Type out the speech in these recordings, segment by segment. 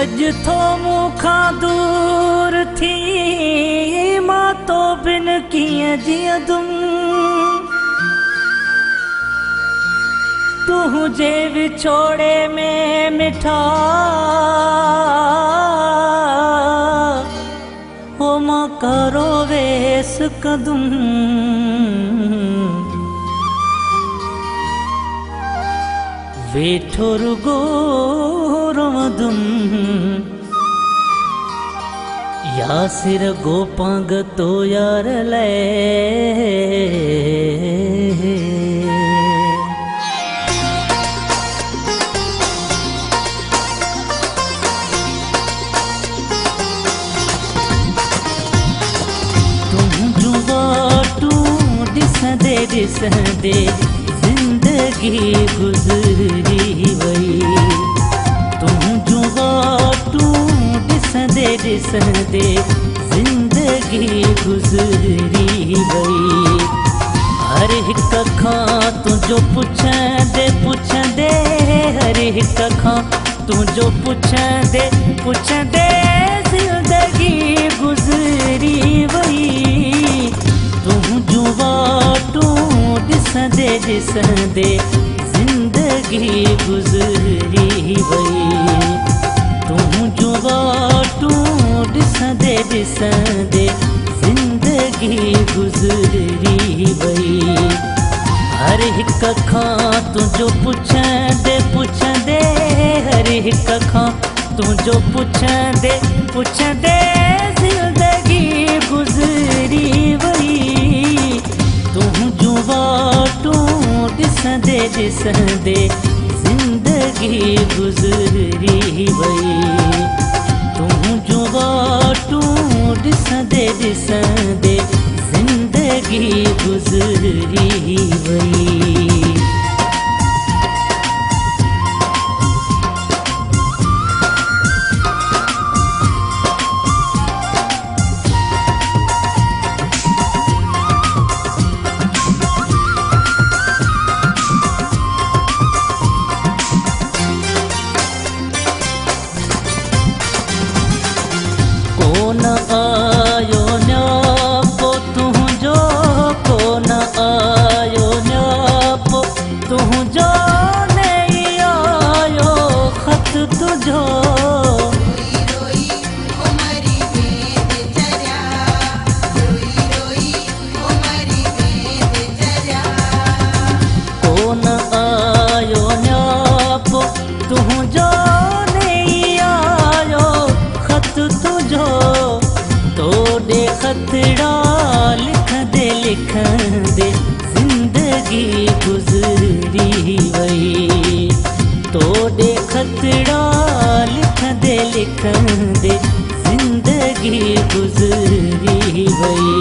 अज थो मूंखां दूर थी मां तो बिन कीअं जीअंदुम। तुंहिंजे विछोड़े में मिठा हो मां करो वेस कंदुम। वेठो रुगो रोवंदुम या सिर गोपांग तो यार लाइ। तुंहिंजूं वाटूं ॾिसंदे ॾिसंदे ज़िंदगी गुज़री वई। तुंहिंजूं वाटूं ॾिसंदे ॾिसंदे ज़िंदगी गुज़री वई। हर हिक खां तुंहिंजो पुछंदे पुछंदे हर हिक खां तुंहिंजो पुछंदे पुछंदे ज़िंदगी गुज़री वई। तुंहिंजूं वाटूं ॾिसंदे ॾिसंदे ज़िंदगी गुज़री वई। तुंहिंजूं वाटूं ॾिसंदे ॾिसंदे ज़िंदगी गुज़री वई। हर हिक खां तुंहिंजो पुछंदे पुछंदे हर हिक खां तुंहिंजो पुछंदे पुछंदे ज़िंदगी गुज़री वई। तुंहिंजूं वाटूं ॾिसंदे ॾिसंदे ज़िंदगी गुज़री वई। तुंहिंजूं वाटूं ॾिसंदे ॾिसंदे ज़िंदगी गुज़री वई। कोन आयो न्यापो तुंहिंजो कोन आयो न्यापो तुंहिंजो नहीं आयो ख़त तुंहिंजो। कोन आयो न्यापो तुंहिंजो नहीं आयो ख़त तुंहिंजो। तोॾे ख़तड़ा लिखंदे लिखंदे ज़िंदगी गुज़री वई। तोॾे ख़तड़ा लिखंदे लिखंदे ज़िंदगी गुज़री वई।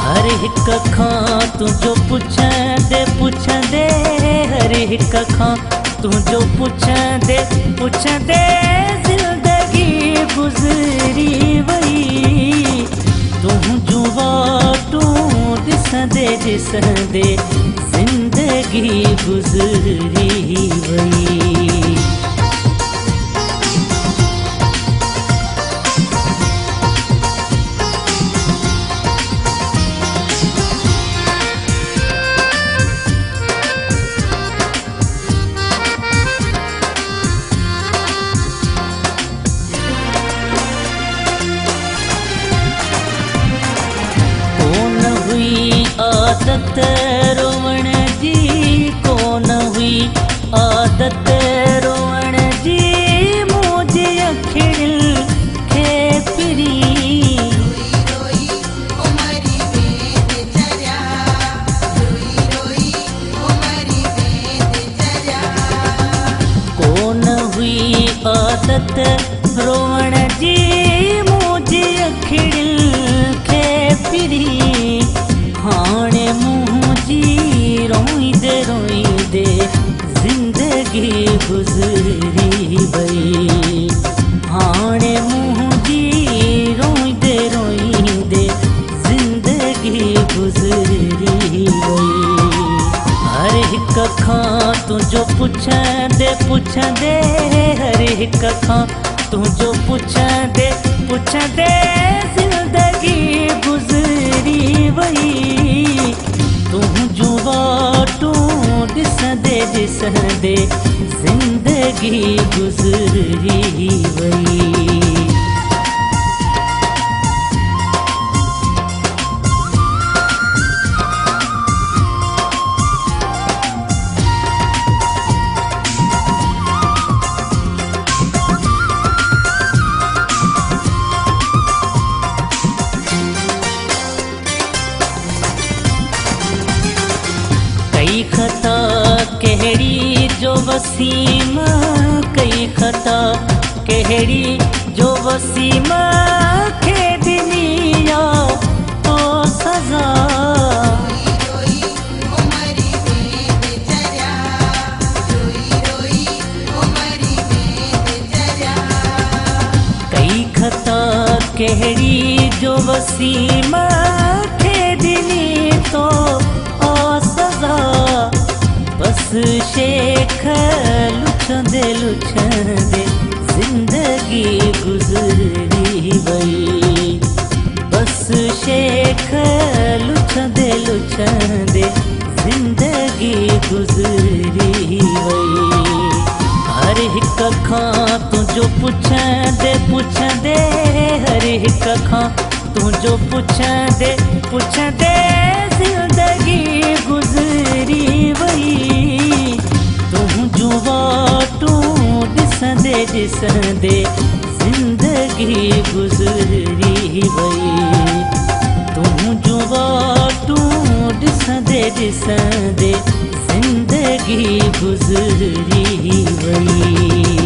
हर हिक खां तुंहिंजो पुछंदे पुछंदे हर हिक खां तुंहिंजो पुछंदे पुछंदे ज़िंदगी गुज़री वई। तुंहिंजूं वाटूं ॾिसंदे ॾिसंदे ज़िंदगी गुज़री वई। आदत रोवण जी कोन हुई आदत रोवण जी मुंहिंजी अखियुनि खे पिरी। कोन हुई आदत रोवण जी मुंहिंजी अखियुनि खे पिरी। हाणे मुंहिंजी रोईंदे रोईंदे ज़िंदगी गुज़री वई। हाणे मुंहिंजी रोईंदे रोईंदे ज़िंदगी गुज़री वई। हर हिक खां तुंहिंजो पुछंदे पुछंदे हर हिक खां तुझो पुछंदे पुछंदे ज़िंदगी गुज़री वई। तुझो वाटूं ॾिसंदे ॾिसंदे ज़िंदगी गुज़री वई। कई खता कहिड़ी जो वसीम, कई खता कहिड़ी जो वसीम खे ॾिनी आ ओ सज़ा। कई खता कहिड़ी जो वसीम खे ॾिनी तो बस शेख लुछंदे लुछंदे ज़िंदगी गुज़री वई। बस शेख लुछंदे लुछंदे ज़िंदगी गुज़री वई। हर हिक खां तुझो पुछंदे पुछंदे, हर हिक खां तुझो पुछंदे पुछंदे ज़िंदगी गुज़री वई। तुझो वाटूं ॾिसंदे ॾिसंदे ज़िंदगी गुज़री वई। तुझो वाटूं ॾिसंदे ॾिसंदे ज़िंदगी गुज़री वई।